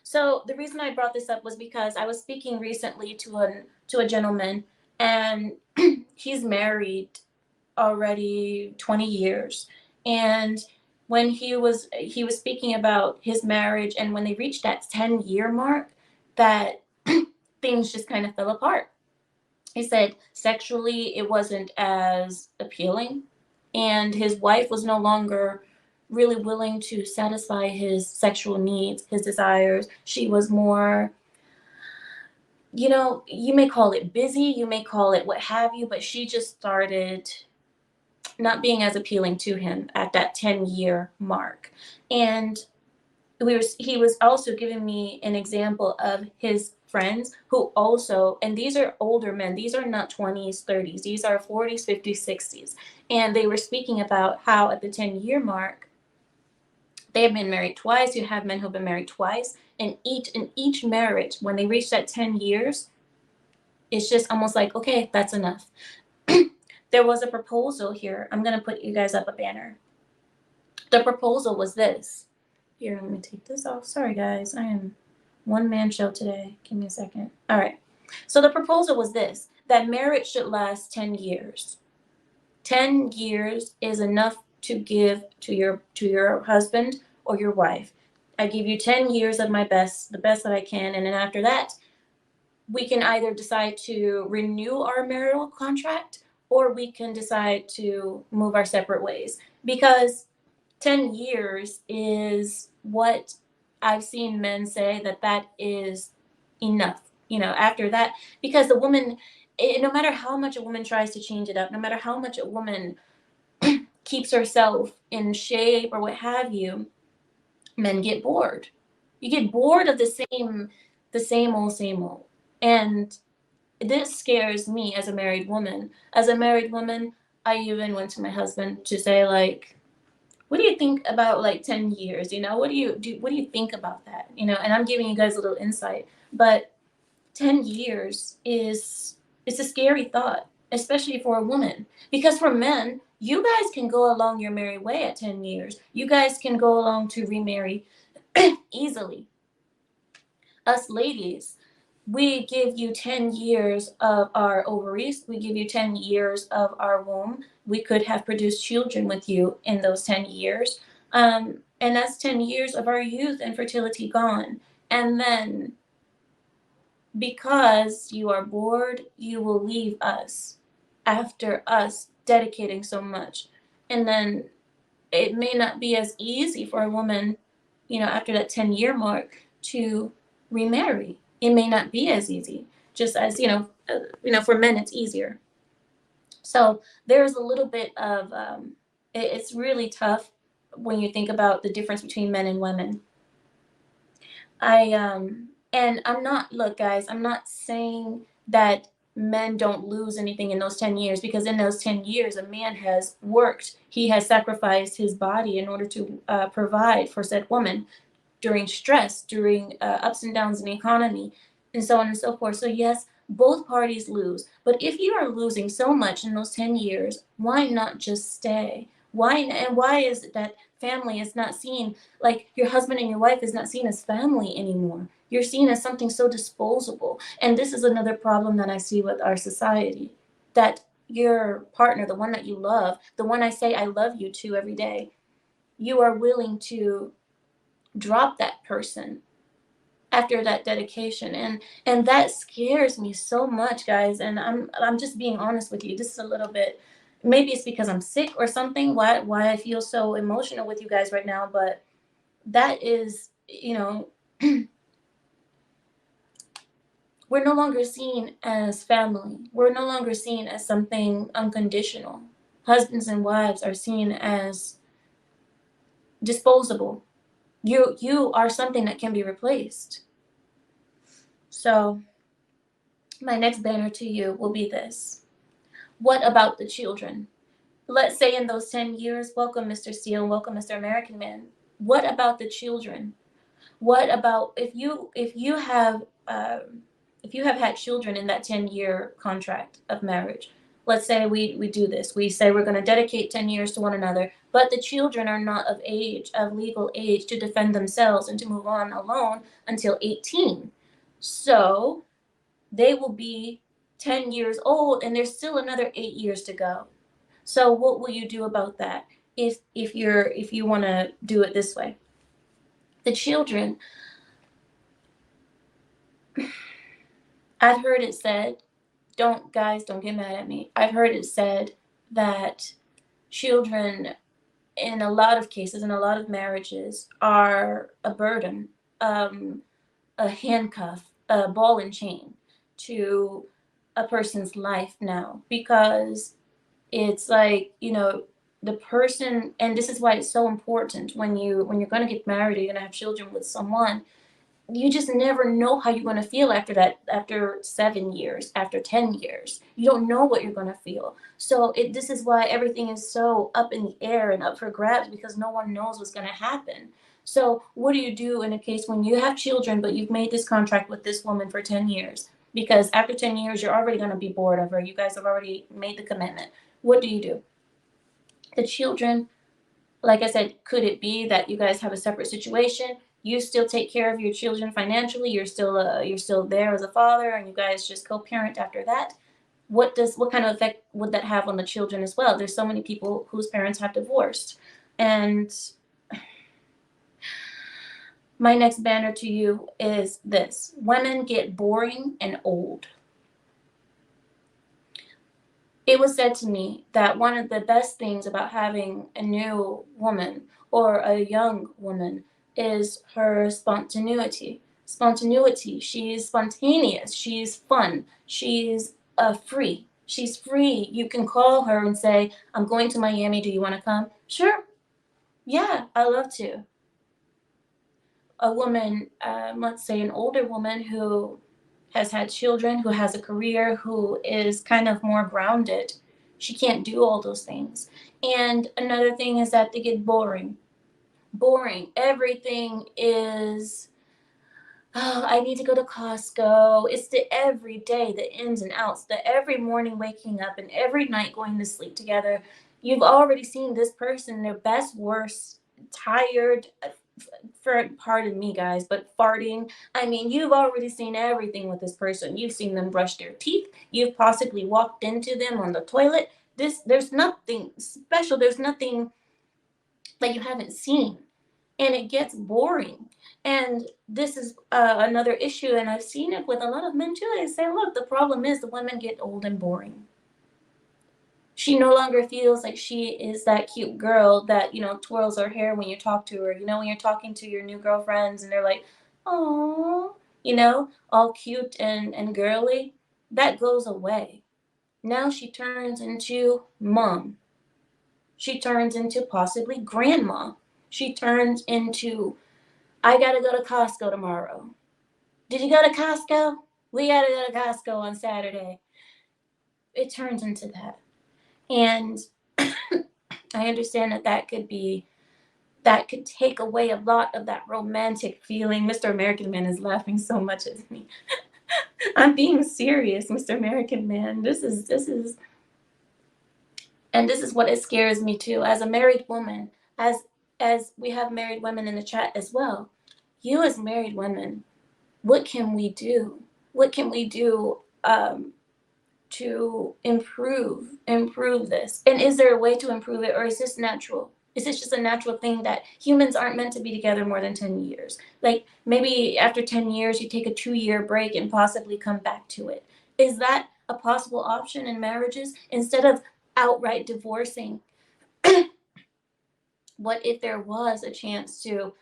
So the reason I brought this up was because I was speaking recently to a gentleman, and he's married already 20 years. And when he was speaking about his marriage, and when they reached that 10-year mark, that things just kind of fell apart. He said sexually it wasn't as appealing, and his wife was no longer really willing to satisfy his sexual needs, his desires. She was more, you may call it busy, you may call it what have you, but she just started not being as appealing to him at that 10-year mark. And he was also giving me an example of his friends who also, and these are older men, these are not 20s 30s, these are 40s 50s 60s, and they were speaking about how at the 10-year mark they have been married twice. You have men who've been married twice, and each marriage, when they reach that 10 years, it's just almost like, okay, that's enough. There was a proposal here. I'm going to put you guys up a banner. The proposal was this. Here, let me take this off. Sorry, guys. I am one man show today. Give me a second. All right. So the proposal was this, that marriage should last 10 years. 10 years is enough to give to your husband or your wife. I give you 10 years of my best, the best that I can, and then after that, we can either decide to renew our marital contract, or we can decide to move our separate ways. Because 10 years is what I've seen men say that is enough. After that, because the woman, no matter how much a woman tries to change it up, no matter how much a woman keeps herself in shape or what have you, men get bored. You get bored of the same old. And this scares me as a married woman. As a married woman, I even went to my husband to say, like, what do you think about like 10 years? What do you think about that? And I'm giving you guys a little insight. But 10 years is it's a scary thought, especially for a woman. Because for men, you guys can go along your merry way at 10 years. You guys can go along to remarry easily. Us ladies, we give you 10 years of our ovaries. We give you 10 years of our womb. We could have produced children with you in those 10 years. And that's 10 years of our youth and fertility gone. And then, because you are bored, you will leave us after us dedicating so much. And then it may not be as easy for a woman, after that 10-year mark to remarry. It may not be as easy, just as, for men, it's easier. So there's a little bit of, it's really tough when you think about the difference between men and women. And I'm not, look, guys, I'm not saying that men don't lose anything in those 10 years, because in those 10 years, a man has worked. He has sacrificed his body in order to provide for said woman during stress, during ups and downs in the economy, and so on and so forth. So yes, both parties lose. But if you are losing so much in those 10 years, why not just stay? Why is it that family is not seen, like your husband and your wife is not seen as family anymore? You're seen as something so disposable. And this is another problem that I see with our society, that your partner, the one that you love, the one I say I love you to every day, you are willing to drop that person after that dedication. And that scares me so much, guys. And I'm just being honest with you. This is a little bit, maybe it's because I'm sick or something, why I feel so emotional with you guys right now, but that is, we're no longer seen as family. We're no longer seen as something unconditional. Husbands and wives are seen as disposable. You are something that can be replaced. So my next banner to you will be this. What about the children? Let's say in those 10 years, welcome Mr. Steele, welcome Mr. American Man. What about the children? What about if you have had children in that 10-year contract of marriage? let's say we do this. We say we're going to dedicate 10 years to one another, but the children are not of age, of legal age to defend themselves and to move on alone until 18. So they will be 10 years old and there's still another 8 years to go. So what will you do about that if you want to do it this way? The children, I've heard it said, don't get mad at me. I've heard it said that children in a lot of cases, in a lot of marriages, are a burden, a handcuff, a ball and chain to a person's life now, because it's like, the person, and this is why it's so important when you're going to get married, or you're going to have children with someone, you just never know how you're going to feel after that, after 7 years, after 10 years. You don't know what you're going to feel. So this is why everything is so up in the air and up for grabs, because no one knows what's going to happen. So what do you do in a case when you have children, but you've made this contract with this woman for 10 years? Because after 10 years, you're already going to be bored of her. You guys have already made the commitment. What do? The children, like I said, could it be that you guys have a separate situation? You still take care of your children financially. You're still there as a father, and you guys just co-parent after that. What kind of effect would that have on the children as well? There's so many people whose parents have divorced, and my next banner to you is this: women get boring and old. It was said to me that one of the best things about having a new woman or a young woman is her spontaneity. Spontaneity. She's spontaneous. She's fun. She's free. She's free. You can call her and say, I'm going to Miami. Do you want to come? Sure. Yeah, I love to. A woman, let's say an older woman who has had children, who has a career, who is kind of more grounded, she can't do all those things. And another thing is that they get boring. Boring. Everything is, oh, I need to go to Costco. It's the everyday, the ins and outs, the every morning waking up and every night going to sleep together. You've already seen this person, their best, worst, tired, pardon me guys, but farting. I mean, you've already seen everything with this person. You've seen them brush their teeth. You've possibly walked into them on the toilet. There's nothing special. There's nothing that you haven't seen, and it gets boring. And this is another issue, and I've seen it with a lot of men too. They say, look, the problem is the women get old and boring. She no longer feels like she is that cute girl that, twirls her hair when you talk to her. When you're talking to your new girlfriends and they're like, oh, all cute and girly. That goes away. Now she turns into mom. She turns into possibly grandma. She turns into, I gotta go to Costco tomorrow. Did you go to Costco? We gotta go to Costco on Saturday. It turns into that. And I understand that could take away a lot of that romantic feeling. Mr. American Man is laughing so much at me. I'm being serious, Mr. American Man. This is what it scares me too. As a married woman, as we have married women in the chat as well. You as married women, what can we do? What can we do to improve this? And is there a way to improve it, or is this natural? Is this just a natural thing that humans aren't meant to be together more than 10 years? Like maybe after 10 years you take a 2-year break and possibly come back to it. Is that a possible option in marriages instead of outright divorcing? What if there was a chance to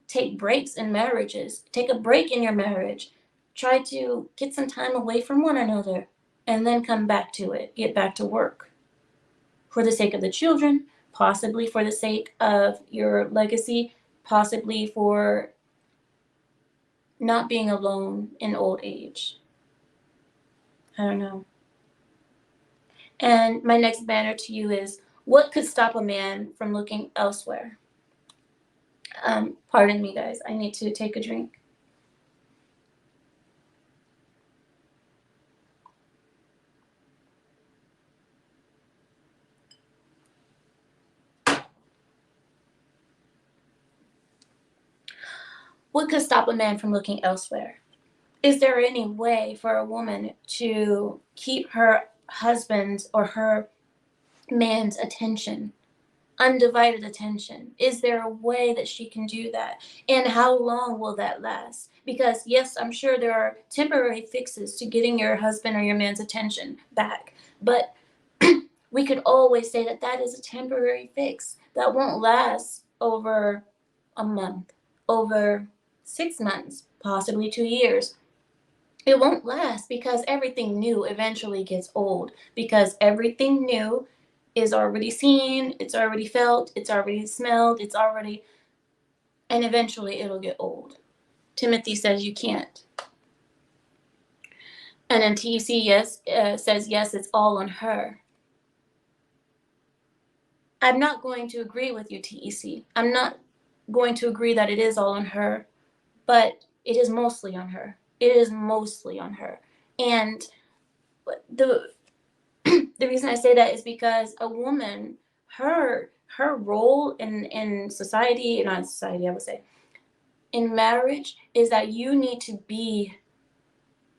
take breaks in marriages? Take a break in your marriage. Try to get some time away from one another and then come back to it. Get back to work. For the sake of the children, possibly for the sake of your legacy, possibly for not being alone in old age. I don't know. And my next banner to you is, what could stop a man from looking elsewhere? Pardon me, guys. I need to take a drink. What could stop a man from looking elsewhere? Is there any way for a woman to keep her husband's or her man's attention, undivided attention? Is there a way that she can do that? And how long will that last? Because, yes, I'm sure there are temporary fixes to getting your husband or your man's attention back. But we could always say that that is a temporary fix that won't last over a month, over 6 months, possibly 2 years. It won't last because everything new eventually gets old, because everything new is already seen, it's already felt, it's already smelled, it's already, and eventually it'll get old. Timothy says you can't. And then TC says yes, it's all on her. I'm not going to agree with you, TEC. I'm not going to agree that it is all on her, but it is mostly on her. It is mostly on her. And the the reason I say that is because a woman, her role in society, not society, I would say, in marriage, is that you need to be,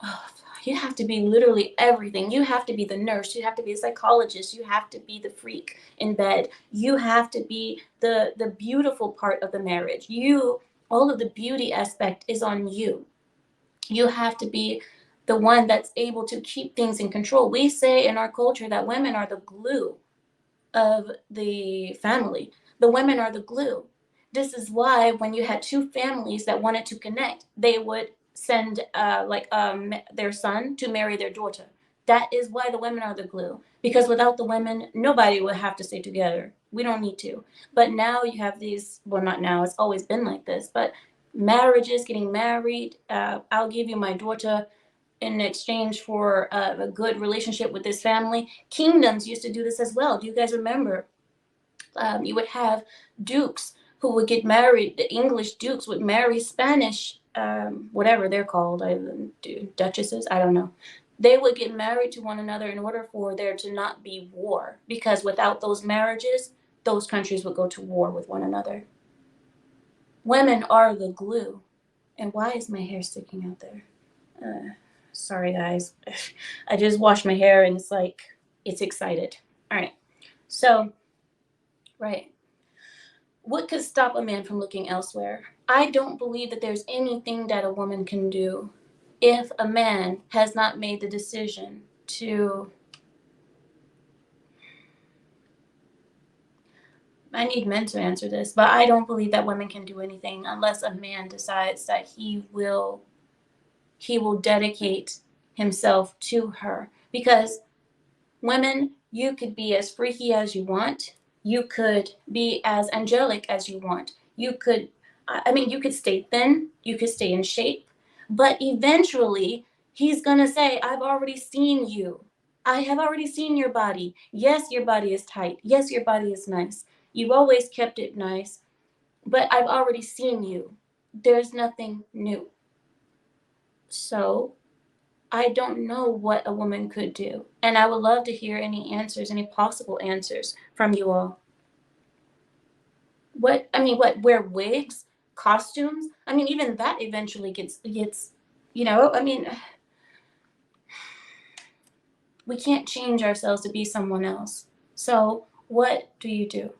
oh, you have to be literally everything. You have to be the nurse, you have to be a psychologist, you have to be the freak in bed, you have to be the beautiful part of the marriage. You, all of the beauty aspect is on you. You have to be the one that's able to keep things in control. We say in our culture that women are the glue of the family. The women are the glue. This is why when you had two families that wanted to connect, they would send their son to marry their daughter. That is why the women are the glue. Because without the women, nobody would have to stay together. We don't need to. But now you have these, well, not now, it's always been like this, but marriages, getting married. I'll give you my daughter in exchange for a good relationship with this family. Kingdoms used to do this as well. Do you guys remember? You would have dukes who would get married. The English dukes would marry Spanish, whatever they're called, duchesses. I don't know. They would get married to one another in order for there to not be war, because without those marriages, those countries would go to war with one another. Women are the glue. And why is my hair sticking out there? Sorry, guys. I just washed my hair and it's like, it's excited. All right. So, right. What could stop a man from looking elsewhere? I don't believe that there's anything that a woman can do if a man has not made the decision to. I need men to answer this, but I don't believe that women can do anything unless a man decides that he will dedicate himself to her. Because women, you could be as freaky as you want. You could be as angelic as you want. You could, I mean, you could stay thin, you could stay in shape, but eventually he's gonna say, I've already seen you. I have already seen your body. Yes, your body is tight. Yes, your body is nice. You've always kept it nice, but I've already seen you. There's nothing new. So I don't know what a woman could do. And I would love to hear any answers, any possible answers from you all. Wear wigs, costumes? I mean, even that eventually gets, I mean, we can't change ourselves to be someone else. So what do you do?